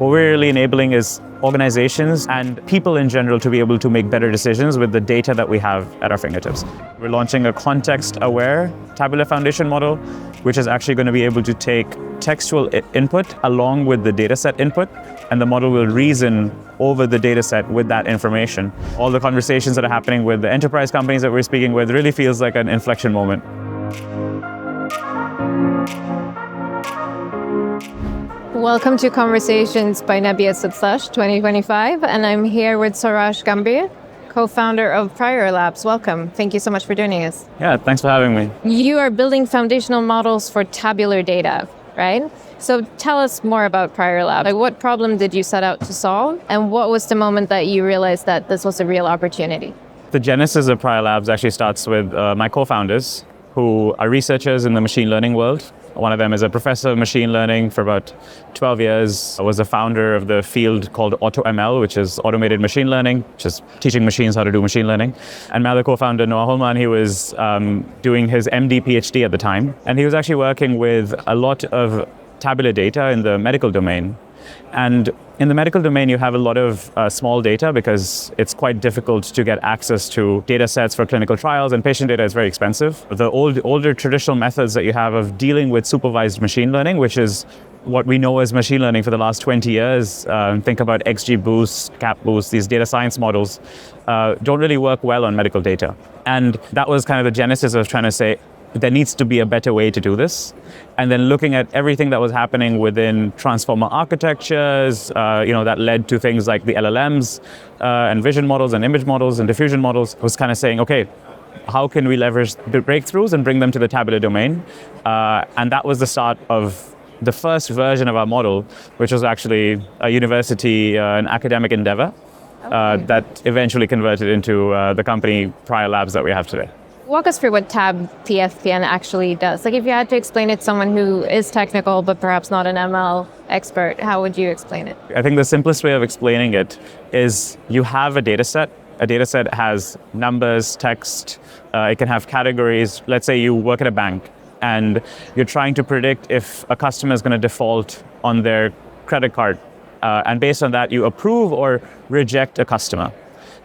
What we're really enabling is organizations and people in general to be able to make better decisions with the data that we have at our fingertips. We're launching a context-aware tabular foundation model, which is actually going to be able to take textual input along with the dataset input, and the model will reason over the dataset with that information. All the conversations that are happening with the enterprise companies that we're speaking with really feels like an inflection moment. Welcome to Conversations by Nebius at Slush 2025, and I'm here with Suraj Gambhir, co-founder of Prior Labs. Welcome. Thank you so much for joining us. Yeah, thanks for having me. You are building foundational models for tabular data, right? So tell us more about Prior Labs. Like, what problem did you set out to solve, and what was the moment that you realized that this was a real opportunity? The genesis of Prior Labs actually starts with my co-founders, who are researchers in the machine learning world. One of them is a professor of machine learning for about 12 years. I was a founder of the field called AutoML, which is automated machine learning, which is teaching machines how to do machine learning. And my other co-founder, Noah Holman, he was doing his MD PhD at the time. And he was actually working with a lot of tabular data in the medical domain. And in the medical domain, you have a lot of small data because it's quite difficult to get access to data sets for clinical trials, and patient data is very expensive. The older traditional methods that you have of dealing with supervised machine learning, which is what we know as machine learning for the last 20 years, think about XGBoost, CapBoost, these data science models, don't really work well on medical data. And that was kind of the genesis of trying to say, there needs to be a better way to do this. And then looking at everything that was happening within transformer architectures, that led to things like the LLMs and vision models and image models and diffusion models, was kind of saying, okay, how can we leverage the breakthroughs and bring them to the tabular domain? And that was the start of the first version of our model, which was actually a university, an academic endeavor that eventually converted into the company Prior Labs that we have today. Walk us through what TabPFN actually does. Like, if you had to explain it to someone who is technical but perhaps not an ML expert, how would you explain it? I think the simplest way of explaining it is you have a data set. A data set has numbers, text, it can have categories. Let's say you work at a bank and you're trying to predict if a customer is going to default on their credit card. And based on that, you approve or reject a customer.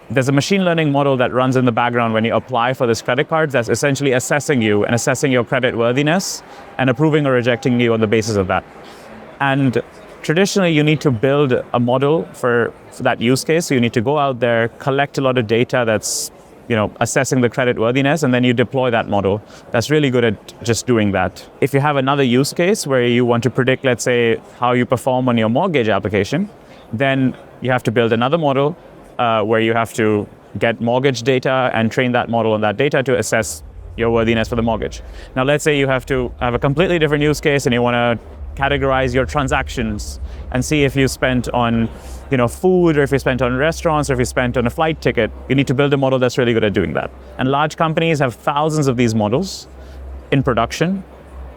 There's a machine learning model that runs in the background when you apply for this credit card that's essentially assessing you and assessing your credit worthiness and approving or rejecting you on the basis of that. And traditionally, you need to build a model for that use case. So you need to go out there, collect a lot of data that's assessing the credit worthiness, and then you deploy that model that's really good at just doing that. If you have another use case where you want to predict, let's say, how you perform on your mortgage application, then you have to build another model where you have to get mortgage data and train that model on that data to assess your worthiness for the mortgage. Now, let's say you have to have a completely different use case and you want to categorize your transactions and see if you spent on food, or if you spent on restaurants, or if you spent on a flight ticket. You need to build a model that's really good at doing that. And large companies have thousands of these models in production.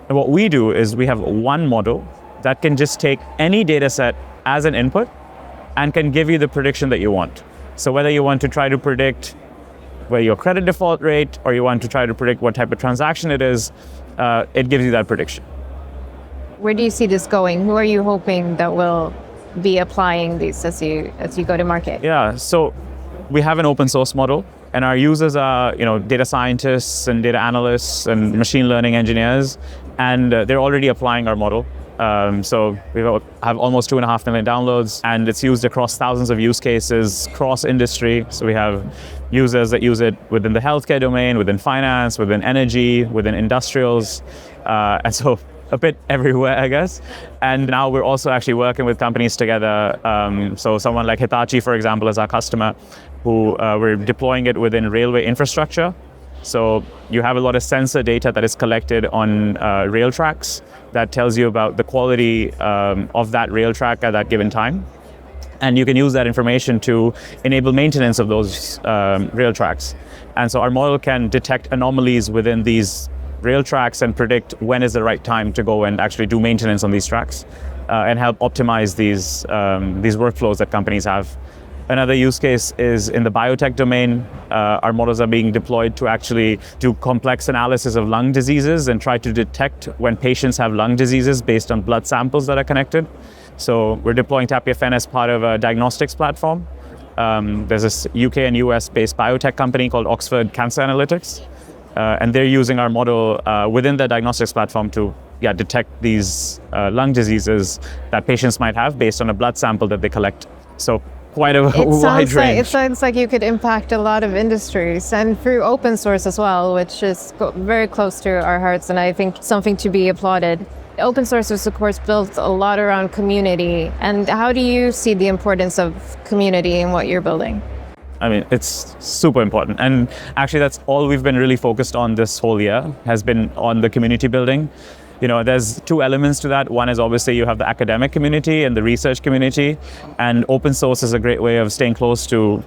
And what we do is we have one model that can just take any data set as an input and can give you the prediction that you want. So whether you want to try to predict where your credit default rate, or you want to try to predict what type of transaction it is, it gives you that prediction. Where do you see this going? Who are you hoping that will be applying these as you go to market? Yeah, so we have an open source model, and our users are data scientists and data analysts and machine learning engineers, and they're already applying our model. So we have almost 2.5 million downloads, and it's used across thousands of use cases, cross industry. So we have users that use it within the healthcare domain, within finance, within energy, within industrials, and so a bit everywhere, I guess. And now we're also actually working with companies together. So someone like Hitachi, for example, is our customer, who we're deploying it within railway infrastructure. So you have a lot of sensor data that is collected on rail tracks that tells you about the quality of that rail track at that given time. And you can use that information to enable maintenance of those rail tracks. And so our model can detect anomalies within these rail tracks and predict when is the right time to go and actually do maintenance on these tracks and help optimize these workflows that companies have. Another use case is in the biotech domain. Our models are being deployed to actually do complex analysis of lung diseases and try to detect when patients have lung diseases based on blood samples that are connected. So we're deploying TabPFN as part of a diagnostics platform. There's this UK and US based biotech company called Oxford Cancer Analytics, and they're using our model within the diagnostics platform to detect these lung diseases that patients might have based on a blood sample that they collect. So quite a wide range. It sounds like you could impact a lot of industries, and through open source as well, which is very close to our hearts, and I think something to be applauded. Open source is, of course, built a lot around community. And how do you see the importance of community in what you're building? I mean, it's super important. And actually, that's all we've been really focused on this whole year, has been on the community building. There's two elements to that. One is obviously you have the academic community and the research community, and open source is a great way of staying close to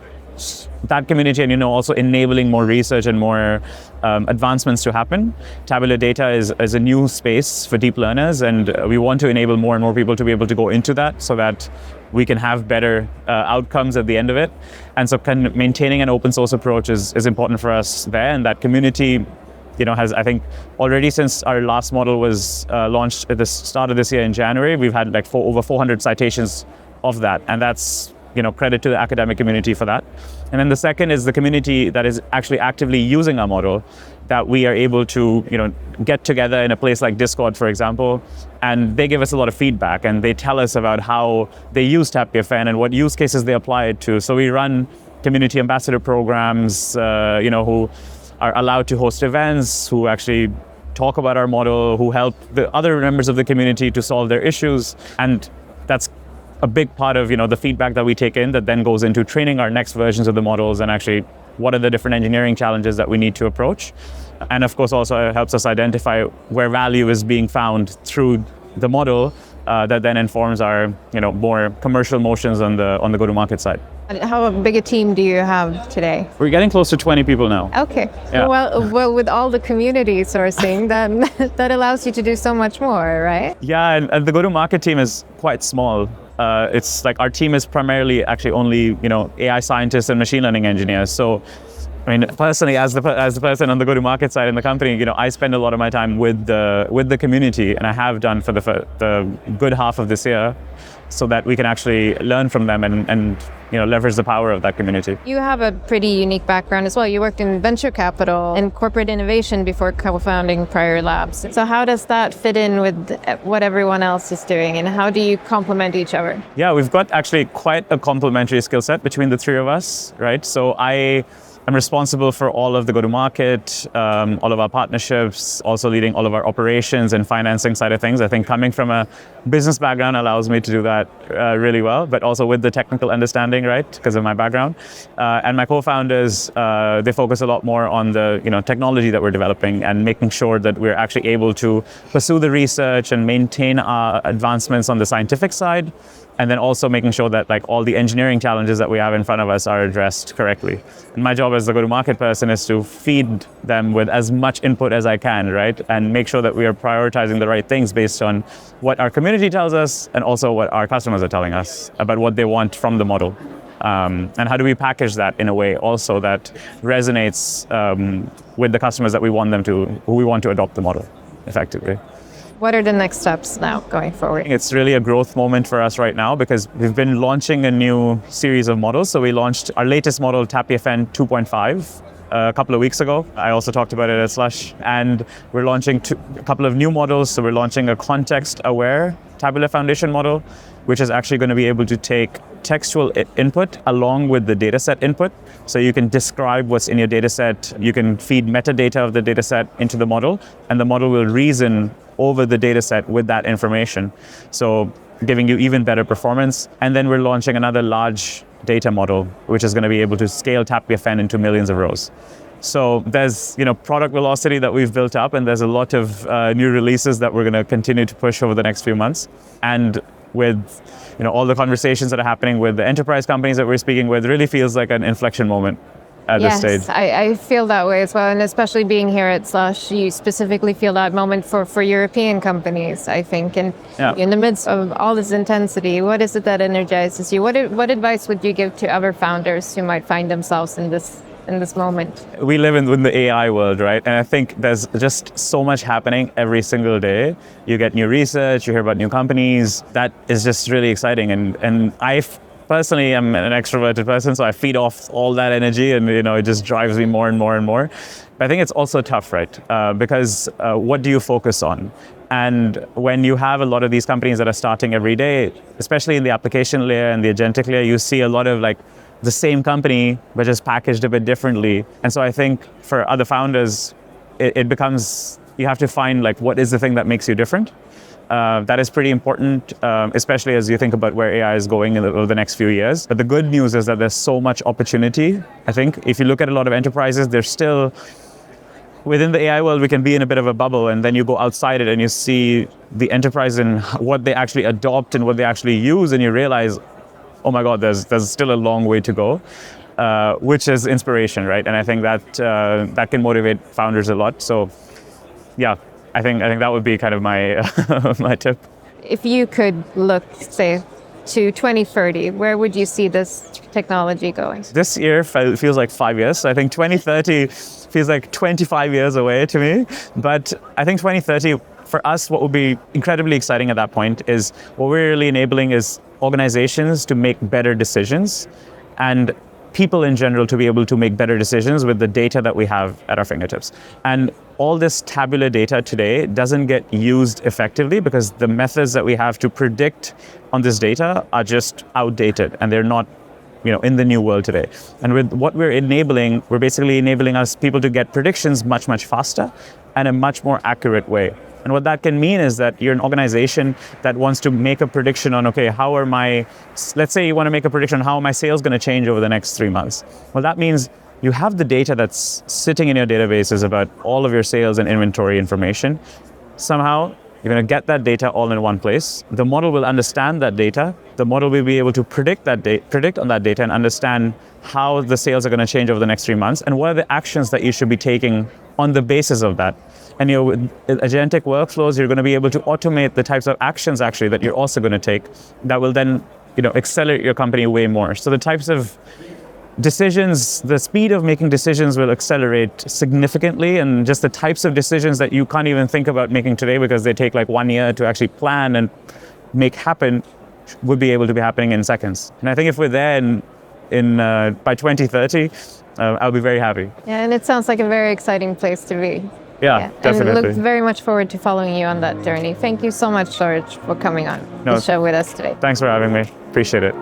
that community and also enabling more research and more advancements to happen. Tabular data is a new space for deep learners, and we want to enable more and more people to be able to go into that so that we can have better outcomes at the end of it. And so maintaining an open source approach is important for us there, and that community has, I think, already since our last model was launched at the start of this year in January, we've had like over 400 citations of that, and that's credit to the academic community for that. And then the second is the community that is actually actively using our model, that we are able to get together in a place like Discord, for example, and they give us a lot of feedback and they tell us about how they use TabPFN and what use cases they apply it to. So we run community ambassador programs, who are allowed to host events, who actually talk about our model, who help the other members of the community to solve their issues. And that's a big part of the feedback that we take in, that then goes into training our next versions of the models and actually what are the different engineering challenges that we need to approach. And of course also helps us identify where value is being found through the model, that then informs our more commercial motions on the go-to-market side. How big a team do you have today? We're getting close to 20 people now. Okay. Yeah. Well, with all the community sourcing, then that allows you to do so much more, right? Yeah, and the go-to-market team is quite small. It's like our team is primarily actually only AI scientists and machine learning engineers. So, I mean, personally, as the person on the go-to-market side in the company, I spend a lot of my time with the community, and I have done for the good half of this year, so that we can actually learn from them and leverage the power of that community. You have a pretty unique background as well. You worked in venture capital and corporate innovation before co-founding Prior Labs. So how does that fit in with what everyone else is doing, and how do you complement each other? Yeah, we've got actually quite a complementary skill set between the three of us, right? So I'm responsible for all of the go-to-market, all of our partnerships, also leading all of our operations and financing side of things. I think coming from a business background allows me to do that really well, but also with the technical understanding, right, because of my background. And my co-founders, they focus a lot more on the technology that we're developing and making sure that we're actually able to pursue the research and maintain our advancements on the scientific side, and then also making sure that all the engineering challenges that we have in front of us are addressed correctly. And my job as the go-to-market person is to feed them with as much input as I can, right? And make sure that we are prioritizing the right things based on what our community tells us and also what our customers are telling us about what they want from the model. And how do we package that in a way also that resonates with the customers that we want who we want to adopt the model effectively. What are the next steps now going forward? It's really a growth moment for us right now because we've been launching a new series of models. So we launched our latest model, TabPFN 2.5, a couple of weeks ago. I also talked about it at Slush. And we're launching a couple of new models. So we're launching a context-aware tabular foundation model, which is actually going to be able to take textual input along with the dataset input. So you can describe what's in your dataset. You can feed metadata of the dataset into the model, and the model will reason over the dataset with that information. So giving you even better performance. And then we're launching another large data model, which is going to be able to scale TabPFN into millions of rows. So there's product velocity that we've built up, and there's a lot of new releases that we're going to continue to push over the next few months. And with all the conversations that are happening with the enterprise companies that we're speaking with, really feels like an inflection moment at this stage. Yes, I feel that way as well, and especially being here at Slush, you specifically feel that moment for European companies, I think. And in the midst of all this intensity, what is it that energizes you? What advice would you give to other founders who might find themselves in this in this moment? We live in the AI world, right? And I think there's just so much happening every single day. You get new research, you hear about new companies. That is just really exciting. And personally, I'm an extroverted person, so I feed off all that energy, and it just drives me more and more and more. But I think it's also tough, right? Because what do you focus on? And when you have a lot of these companies that are starting every day, especially in the application layer and the agentic layer, you see a lot of like the same company, but just packaged a bit differently. And so I think for other founders, it becomes, you have to find like what is the thing that makes you different. That is pretty important, especially as you think about where AI is going over the next few years. But the good news is that there's so much opportunity. I think if you look at a lot of enterprises, they're still, within the AI world, we can be in a bit of a bubble, and then you go outside it and you see the enterprise and what they actually adopt and what they actually use, and you realize, oh my God, there's still a long way to go, which is inspiration, right? And I think that can motivate founders a lot. So, yeah, I think that would be kind of my my tip. If you could look, say, to 2030, where would you see this technology going? This year feels like 5 years. So I think 2030 feels like 25 years away to me. But I think 2030, for us, what would be incredibly exciting at that point is what we're really enabling is organizations to make better decisions, and people in general to be able to make better decisions with the data that we have at our fingertips. And all this tabular data today doesn't get used effectively because the methods that we have to predict on this data are just outdated, and they're not in the new world today. And with what we're enabling, we're basically enabling us people to get predictions much, much faster and a much more accurate way. And what that can mean is that you're an organization that wants to make a prediction on, okay, let's say you want to make a prediction on how are my sales going to change over the next 3 months. Well, that means you have the data that's sitting in your databases about all of your sales and inventory information. Somehow, you're going to get that data all in one place. The model will understand that data. The model will be able to predict on that data and understand how the sales are going to change over the next 3 months and what are the actions that you should be taking on the basis of that. And with agentic workflows, you're going to be able to automate the types of actions actually that you're also going to take that will then accelerate your company way more. So the types of decisions, the speed of making decisions will accelerate significantly, and just the types of decisions that you can't even think about making today because they take like 1 year to actually plan and make happen would be able to be happening in seconds. And I think if we're there by 2030, I'll be very happy. Yeah, and it sounds like a very exciting place to be. Yeah, definitely. And look very much forward to following you on that journey. Thank you so much, George, for coming on the show with us today. Thanks for having me. Appreciate it.